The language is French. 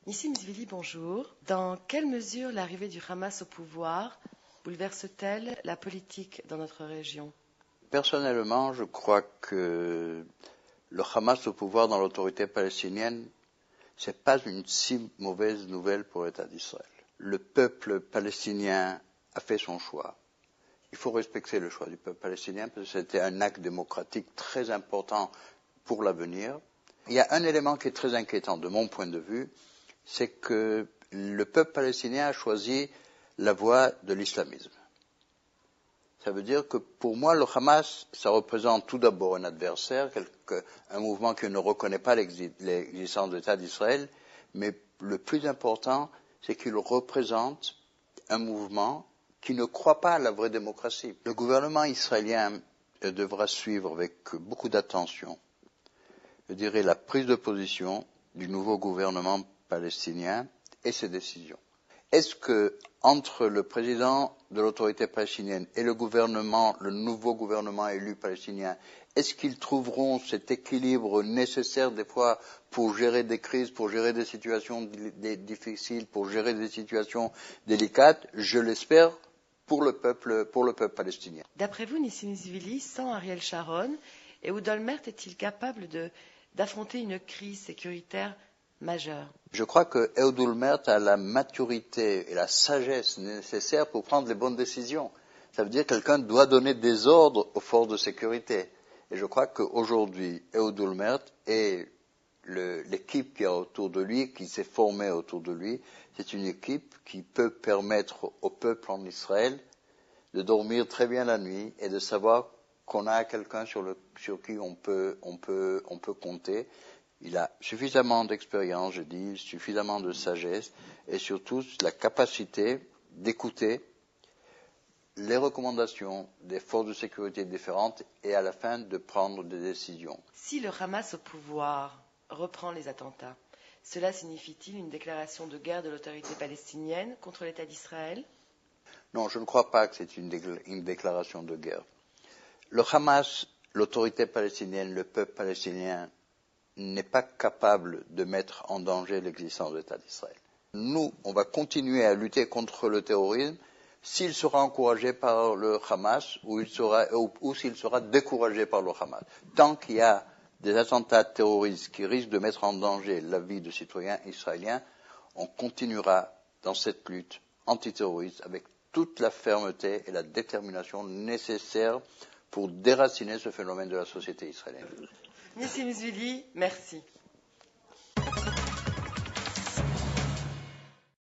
Nissim Zvili, bonjour. Dans quelle mesure l'arrivée du Hamas au pouvoir bouleverse-t-elle la politique dans notre région? Personnellement, je crois que le Hamas au pouvoir dans l'autorité palestinienne, c'est pas une si mauvaise nouvelle pour l'État d'Israël. Le peuple palestinien a fait son choix. Il faut respecter le choix du peuple palestinien parce que c'était un acte démocratique très important pour l'avenir. Il y a un élément qui est très inquiétant de mon point de vue, c'est que le peuple palestinien a choisi la voie de l'islamisme. Ça veut dire que pour moi, le Hamas, ça représente tout d'abord un adversaire, un mouvement qui ne reconnaît pas l'existence de l'État d'Israël, mais le plus important, c'est qu'il représente un mouvement qui ne croit pas à la vraie démocratie. Le gouvernement israélien devra suivre avec beaucoup d'attention, je dirais, la prise de position du nouveau gouvernement palestinien et ses décisions. Est-ce que, entre le président de l'autorité palestinienne et le nouveau gouvernement élu palestinien, est-ce qu'ils trouveront cet équilibre nécessaire des fois pour gérer des crises, pour gérer des situations difficiles, pour gérer des situations délicates? Je l'espère pour le peuple palestinien. D'après vous, Nissim Zvili, sans Ariel Sharon, Ehud Olmert est-il capable d'affronter une crise sécuritaire majeure? Je crois que Ehud Olmert a la maturité et la sagesse nécessaires pour prendre les bonnes décisions. Ça veut dire que quelqu'un doit donner des ordres aux forces de sécurité. Et je crois qu'aujourd'hui, Ehud Olmert et l'équipe qui est autour de lui, qui s'est formée autour de lui, c'est une équipe qui peut permettre au peuple en Israël de dormir très bien la nuit et de savoir qu'on a quelqu'un sur qui on peut compter. Il a suffisamment d'expérience, je dis, suffisamment de sagesse et surtout la capacité d'écouter les recommandations des forces de sécurité différentes et à la fin de prendre des décisions. Si le Hamas au pouvoir reprend les attentats, cela signifie-t-il une déclaration de guerre de l'autorité palestinienne contre l'État d'Israël? Non, je ne crois pas que c'est une déclaration de guerre. Le Hamas, l'autorité palestinienne, le peuple palestinien n'est pas capable de mettre en danger l'existence de l'État d'Israël. Nous, on va continuer à lutter contre le terrorisme s'il sera encouragé par le Hamas ou s'il sera découragé par le Hamas. Tant qu'il y a des attentats terroristes qui risquent de mettre en danger la vie de citoyens israéliens, on continuera dans cette lutte antiterroriste avec toute la fermeté et la détermination nécessaires pour déraciner ce phénomène de la société israélienne. Nissim Zvili, merci.